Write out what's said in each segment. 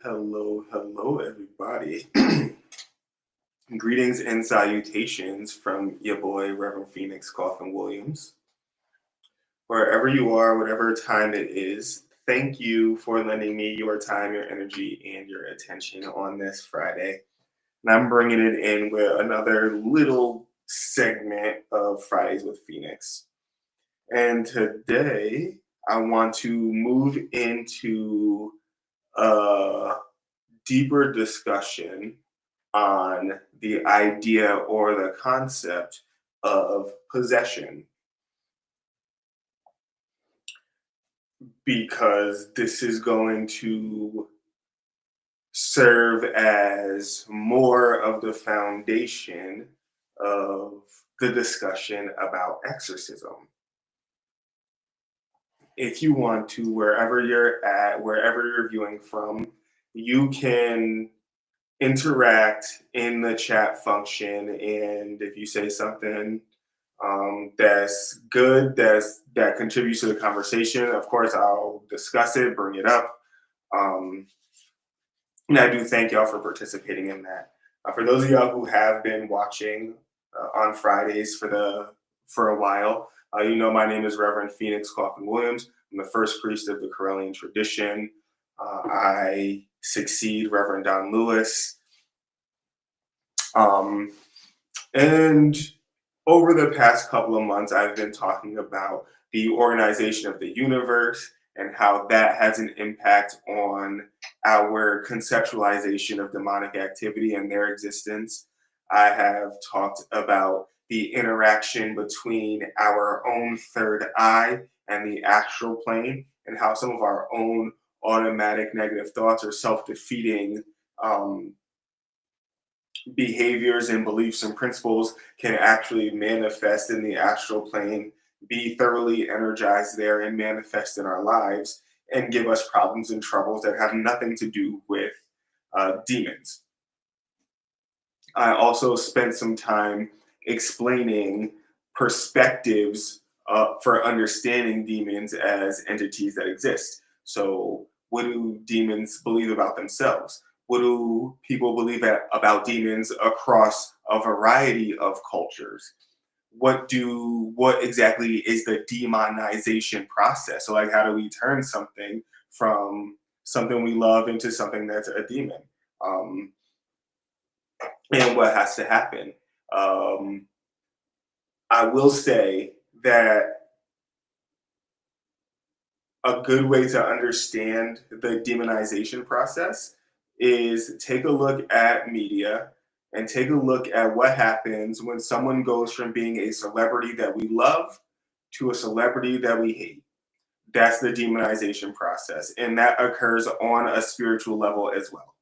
Hello, everybody. Greetings and salutations from your boy, Reverend Phoenix Coffin Williams. Wherever you are, whatever time it is, thank you for lending me your time, your energy, and your attention on this Friday. And I'm bringing it in with another little segment of Fridays with Phoenix. And today, I want to move into a deeper discussion on the idea or the concept of possession, because this is going to serve as more of the foundation of the discussion about exorcism. If you want to, wherever you're at, wherever you're viewing from, you can interact in the chat function. And if you say something that's good, that contributes to the conversation, of course, I'll discuss it, bring it up. Um, and I do thank y'all for participating in that. For those of y'all who have been watching on Fridays for a while, you know my name is Reverend Phoenix Coffin Williams. I'm the first priest of the Correllian tradition. I succeed Reverend Don Lewis. And over the past couple of months, I've been talking about the organization of the universe and how that has an impact on our conceptualization of demonic activity and their existence. I have talked about the interaction between our own third eye and the astral plane, and how some of our own automatic negative thoughts are self-defeating behaviors and beliefs and principles can actually manifest in the astral plane, be thoroughly energized there, and manifest in our lives and give us problems and troubles that have nothing to do with demons. I also spent some time explaining perspectives for understanding demons as entities that exist. So, what do demons believe about themselves? What do people believe about demons across a variety of cultures? What exactly is the demonization process? So, like, how do we turn something from something we love into something that's a demon? Um, and what has to happen? Um, I will say that a good way to understand the demonization process is take a look at media and take a look at what happens when someone goes from being a celebrity that we love to a celebrity that we hate. That's the demonization process, and that occurs on a spiritual level as well.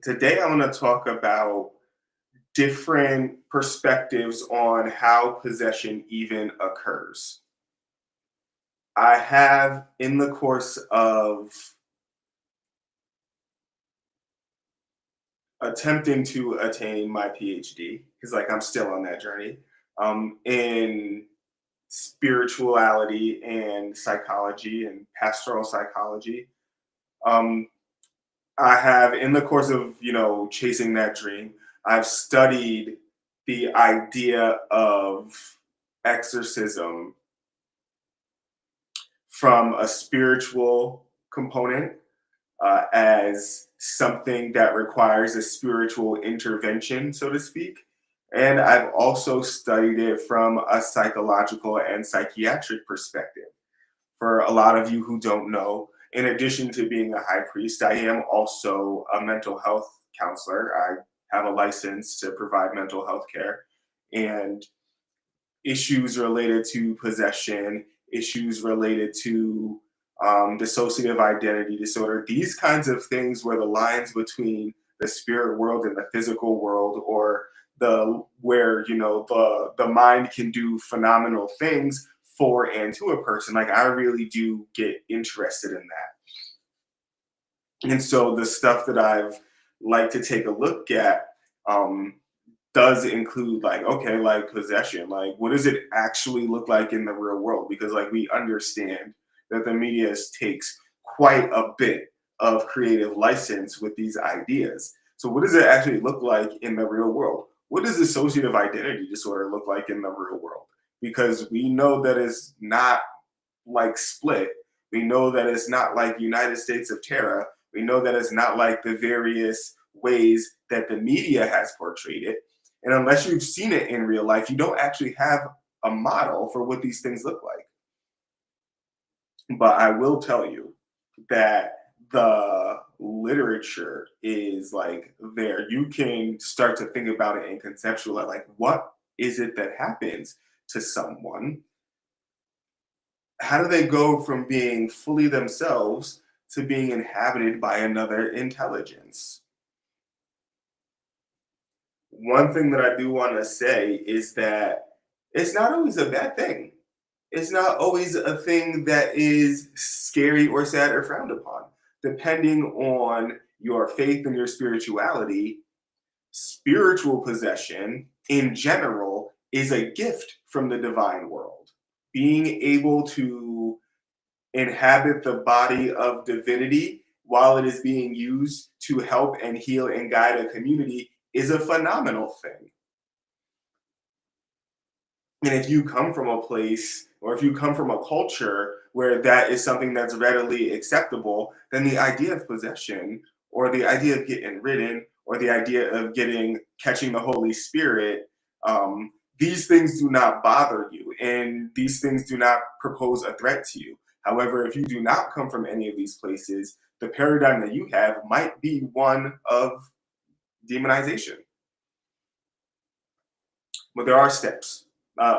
Today, I want to talk about different perspectives on how possession even occurs. I have, in the course of attempting to attain my PhD, because like I'm still on that journey, in spirituality and psychology and pastoral psychology. Um, I have, in the course of chasing that dream, I've studied the idea of exorcism from a spiritual component, as something that requires a spiritual intervention, so to speak. And I've also studied it from a psychological and psychiatric perspective. For a lot of you who don't know, in addition to being a high priest, I am also a mental health counselor. I have a license to provide mental health care. And issues related to possession, issues related to dissociative identity disorder, these kinds of things where the lines between the spirit world and the physical world, or the where the mind can do phenomenal things for and to a person, like I really do get interested in that. And so the stuff that I've liked to take a look at does include, like, okay, like possession, like what does it actually look like in the real world? Because like we understand that the media takes quite a bit of creative license with these ideas. So, what does it actually look like in the real world? What does dissociative identity disorder look like in the real world? Because we know that it's not like Split. We know that it's not like United States of Terra. We know that it's not like the various ways that the media has portrayed it. And unless you've seen it in real life, you don't actually have a model for what these things look like. But I will tell you that the literature is like there. You can start to think about it and conceptualize like what is it that happens to someone? How do they go from being fully themselves to being inhabited by another intelligence? One thing that I do want to say is that it's not always a bad thing. It's not always a thing that is scary or sad or frowned upon. Depending on your faith and your spirituality, spiritual possession in general is a gift from the divine world. Being able to inhabit the body of divinity while it is being used to help and heal and guide a community is a phenomenal thing. And if you come from a place or if you come from a culture where that is something that's readily acceptable, then the idea of possession or the idea of getting ridden or the idea of getting catching the Holy Spirit, these things do not bother you and these things do not propose a threat to you. However, if you do not come from any of these places, the paradigm that you have might be one of demonization. But there are steps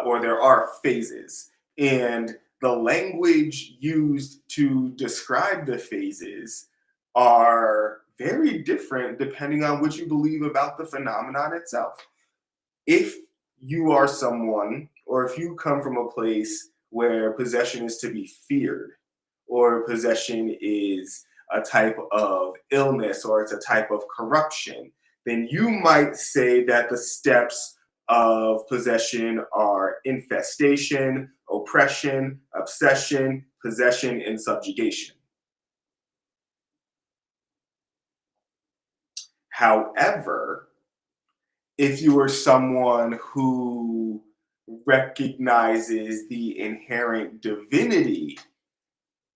or there are phases. And the language used to describe the phases are very different depending on what you believe about the phenomenon itself. If you are someone, or if you come from a place where possession is to be feared, or possession is a type of illness, or it's a type of corruption, then you might say that the steps of possession are infestation, oppression, obsession, possession, and subjugation. However, if you are someone who recognizes the inherent divinity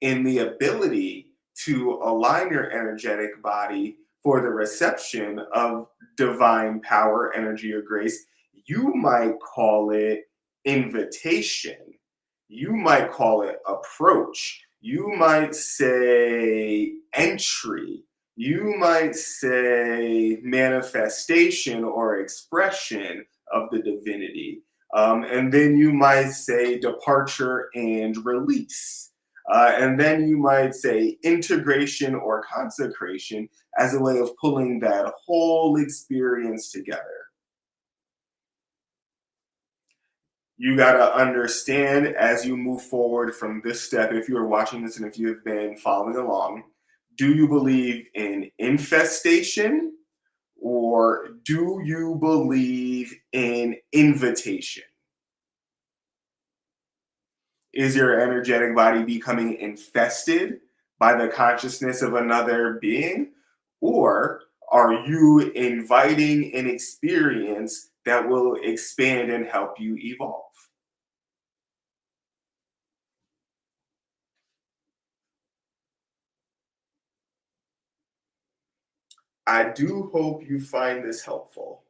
in the ability to align your energetic body for the reception of divine power, energy, or grace, you might call it invitation. You might call it approach. You might say entry. You might say manifestation or expression of the divinity. And then you might say departure and release. And then you might say integration or consecration as a way of pulling that whole experience together. You got to understand as you move forward from this step, if you are watching this and if you have been following along, do you believe in infestation or do you believe in invitation? Is your energetic body becoming infested by the consciousness of another being? Or are you inviting an experience that will expand and help you evolve? I do hope you find this helpful.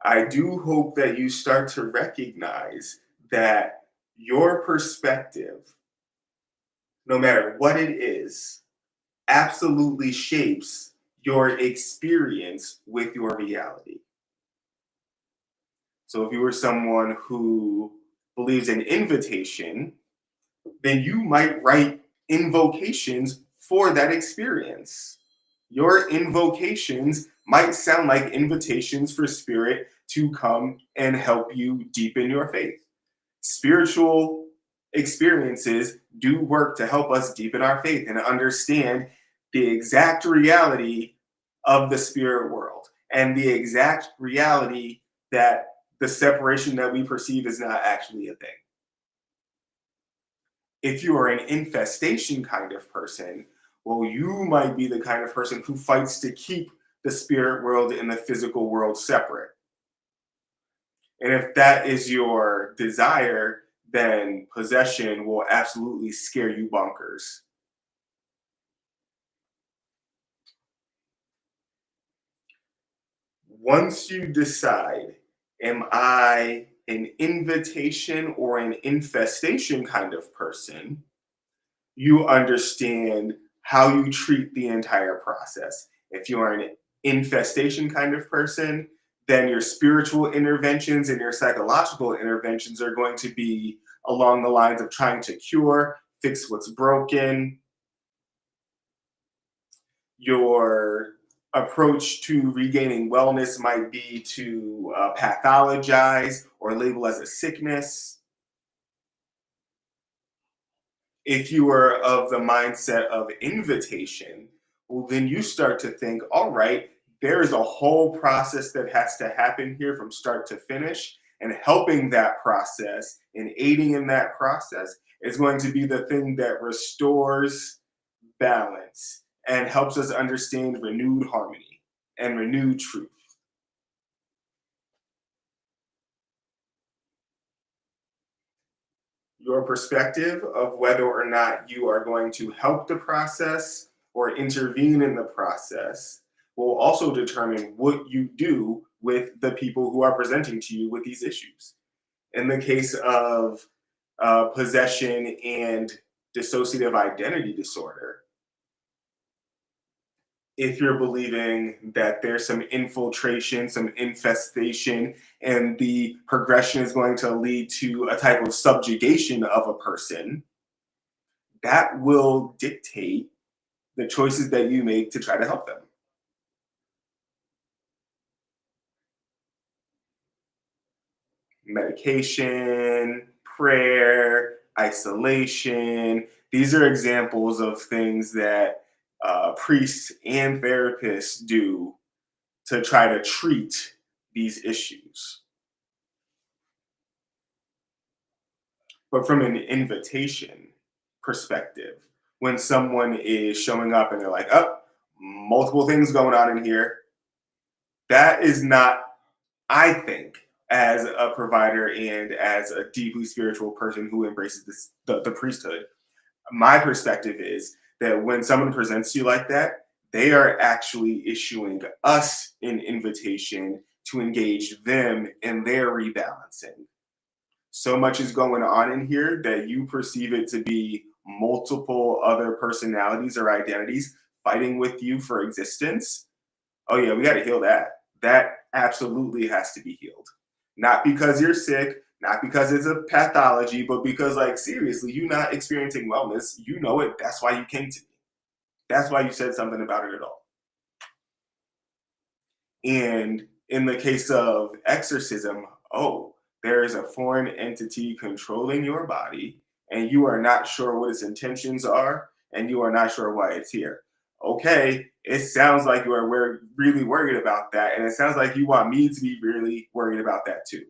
I do hope that you start to recognize that your perspective, no matter what it is, absolutely shapes your experience with your reality. So if you were someone who believes in invitation, then you might write invocations for that experience. Your invocations might sound like invitations for spirit to come and help you deepen your faith. Spiritual experiences do work to help us deepen our faith and understand the exact reality of the spirit world and the exact reality that the separation that we perceive is not actually a thing. If you are an infestation kind of person, well, you might be the kind of person who fights to keep the spirit world and the physical world separate. And if that is your desire, then possession will absolutely scare you bonkers. Once you decide, am I an invitation or an infestation kind of person, you understand how you treat the entire process. If you are an infestation kind of person, then your spiritual interventions and your psychological interventions are going to be along the lines of trying to cure, fix what's broken. Your approach to regaining wellness might be to pathologize or label as a sickness. If you are of the mindset of invitation, well, then you start to think, all right, there is a whole process that has to happen here from start to finish. And helping that process and aiding in that process is going to be the thing that restores balance and helps us understand renewed harmony and renewed truth. Your perspective of whether or not you are going to help the process or intervene in the process will also determine what you do with the people who are presenting to you with these issues. In the case of possession and dissociative identity disorder, if you're believing that there's some infiltration, some infestation, and the progression is going to lead to a type of subjugation of a person, that will dictate the choices that you make to try to help them. Medication, prayer, isolation, these are examples of things that priests and therapists do to try to treat these issues. But from an invitation perspective, when someone is showing up and they're like, oh, multiple things going on in here, that is not, I think, as a provider and as a deeply spiritual person who embraces the priesthood, my perspective is that when someone presents to you like that, they are actually issuing us an invitation to engage them in their rebalancing. So much is going on in here that you perceive it to be multiple other personalities or identities fighting with you for existence. Oh, yeah, we got to heal that. That absolutely has to be healed. Not because you're sick, not because it's a pathology, but because, like, seriously, you're not experiencing wellness. You know it. That's why you came to me. That's why you said something about it at all. And in the case of exorcism, oh, there is a foreign entity controlling your body, and you are not sure what its intentions are, and you are not sure why it's here. Okay, it sounds like you are really worried about that, and it sounds like you want me to be really worried about that too.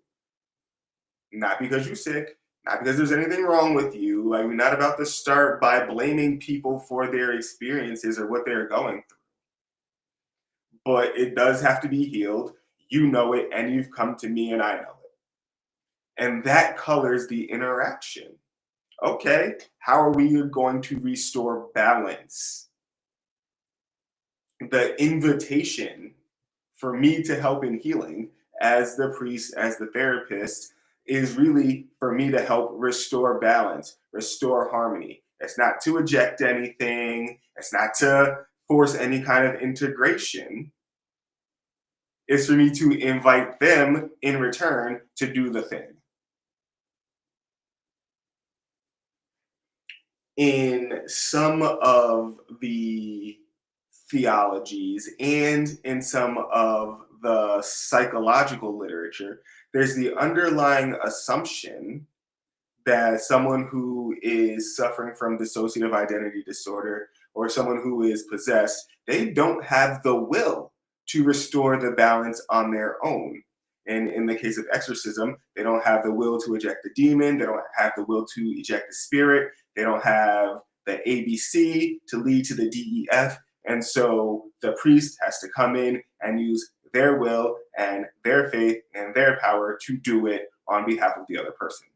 Not because you're sick, not because there's anything wrong with you. Like, we're not about to start by blaming people for their experiences or what they're going through, but it does have to be healed. You know it, and you've come to me, and I know it. And that colors the interaction. Okay, how are we going to restore balance? The invitation for me to help in healing as the priest, as the therapist, is really for me to help restore balance, restore harmony. It's not to eject anything, it's not to force any kind of integration. Is for me to invite them in return to do the thing. In some of the theologies and in some of the psychological literature, there's the underlying assumption that someone who is suffering from dissociative identity disorder or someone who is possessed, they don't have the will to restore the balance on their own. And in the case of exorcism, they don't have the will to eject the demon, they don't have the will to eject the spirit, they don't have the ABC to lead to the DEF. And so the priest has to come in and use their will and their faith and their power to do it on behalf of the other person.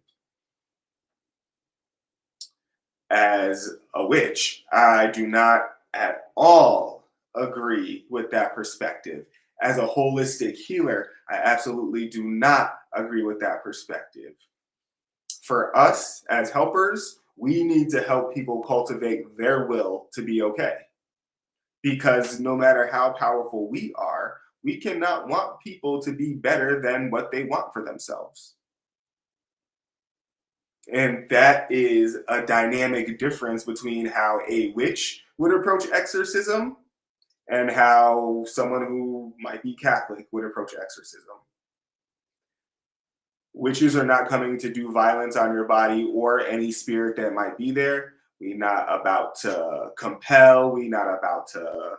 As a witch, I do not at all agree with that perspective. As a holistic healer, I absolutely do not agree with that perspective. For us as helpers, we need to help people cultivate their will to be okay. Because no matter how powerful we are, we cannot want people to be better than what they want for themselves. And that is a dynamic difference between how a witch would approach exorcism and how someone who might be Catholic would approach exorcism. Witches are not coming to do violence on your body or any spirit that might be there. We're not about to compel, we're not about to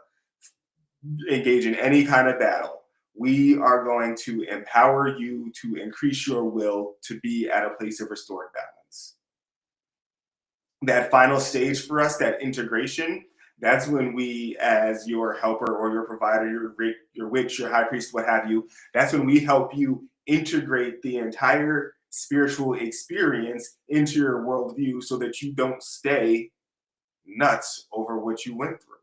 engage in any kind of battle. We are going to empower you to increase your will to be at a place of restored balance. That final stage for us, that integration, that's when we, as your helper or your provider, your witch, your high priest, what have you, that's when we help you integrate the entire spiritual experience into your worldview so that you don't stay nuts over what you went through.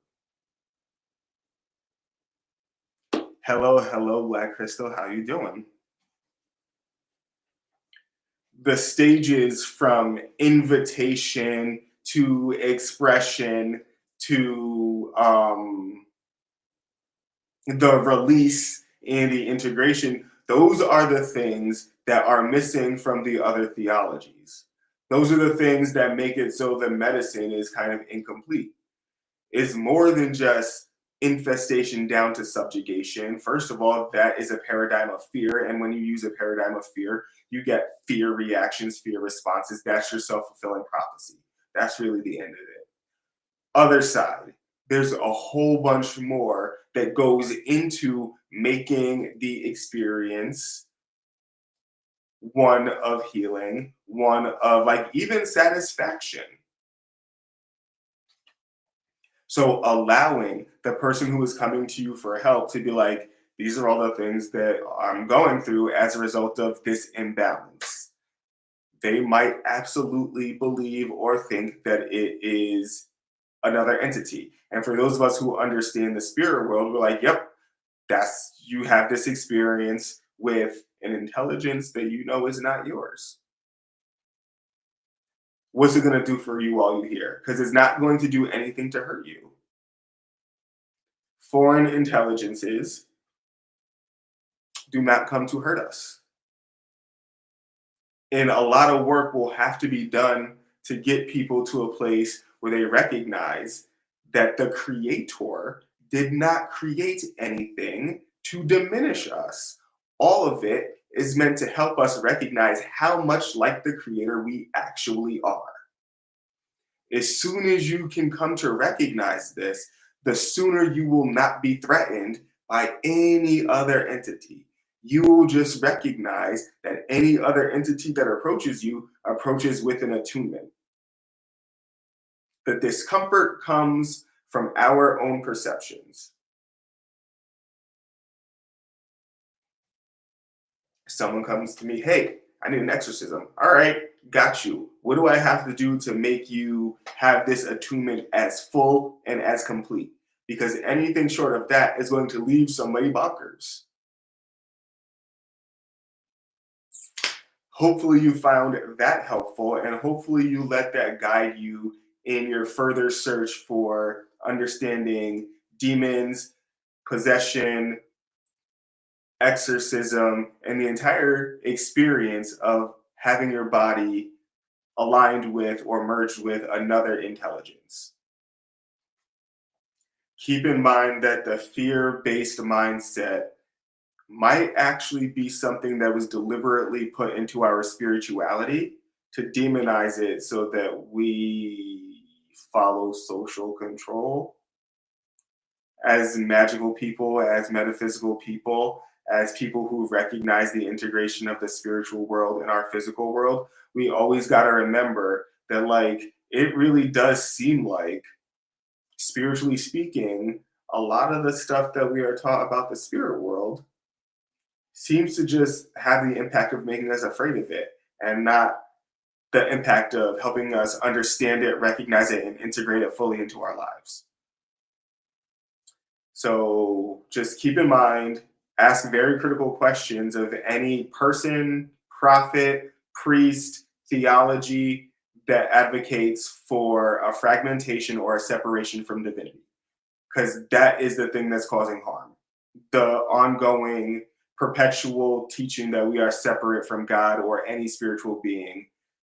Hello, hello, Black Crystal. How you doing? The stages from invitation to expression to the release and the integration, those are the things that are missing from the other theologies. Those are the things that make it so the medicine is kind of incomplete. It's more than just infestation down to subjugation. First of all, that is a paradigm of fear. And when you use a paradigm of fear, you get fear reactions, fear responses. That's your self fulfilling prophecy. That's really the end of it. Other side, there's a whole bunch more that goes into making the experience one of healing, one of like even satisfaction. So allowing the person who is coming to you for help to be like, these are all the things that I'm going through as a result of this imbalance. They might absolutely believe or think that it is another entity. And for those of us who understand the spirit world, we're like, yep, that's you have this experience with an intelligence that you know is not yours. What's it going to do for you while you're here? Because it's not going to do anything to hurt you. Foreign intelligences do not come to hurt us. And a lot of work will have to be done to get people to a place where they recognize that the creator did not create anything to diminish us. All of it is meant to help us recognize how much like the creator we actually are. As soon as you can come to recognize this, the sooner you will not be threatened by any other entity. You will just recognize that any other entity that approaches you approaches with an attunement. The discomfort comes from our own perceptions. Someone comes to me, hey, I need an exorcism. All right, got you. What do I have to do to make you have this attunement as full and as complete? Because anything short of that is going to leave somebody bonkers. Hopefully you found that helpful, and hopefully you let that guide you in your further search for understanding demons, possession, exorcism, and the entire experience of having your body aligned with or merged with another intelligence. Keep in mind that the fear-based mindset might actually be something that was deliberately put into our spirituality to demonize it so that we follow social control as magical people, as metaphysical people, as people who recognize the integration of the spiritual world and our physical world, we always got to remember that, like, it really does seem like, spiritually speaking, a lot of the stuff that we are taught about the spirit world seems to just have the impact of making us afraid of it, and not the impact of helping us understand it, recognize it, and integrate it fully into our lives. So just keep in mind, ask very critical questions of any person, prophet, priest, theology that advocates for a fragmentation or a separation from divinity, because that is the thing that's causing harm. The ongoing, perpetual teaching that we are separate from God or any spiritual being,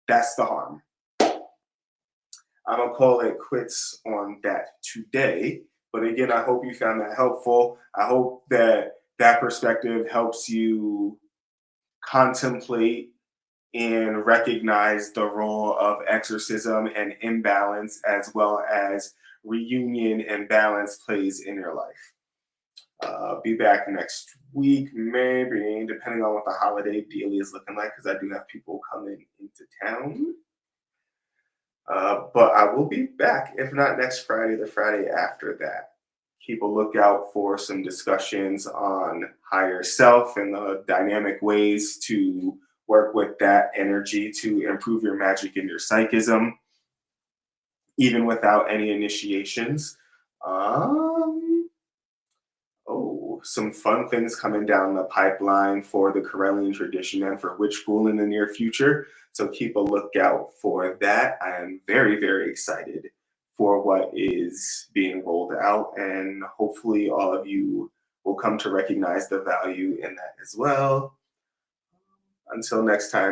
that's the harm. I'm gonna call it quits on that today. But again, I hope you found that helpful. I hope that that perspective helps you contemplate and recognize the role of exorcism and imbalance, as well as reunion and balance plays in your life. Be back next week, maybe, depending on what the holiday deal is looking like, because I do have people coming into town. But I will be back, if not next Friday, the Friday after that. Keep a lookout for some discussions on higher self and the dynamic ways to work with that energy to improve your magic and your psychism, even without any initiations. Some fun things coming down the pipeline for the Corellian tradition and for witch school in the near future. So keep a lookout for that. I am very, very excited for what is being rolled out, and hopefully all of you will come to recognize the value in that as well. Until next time.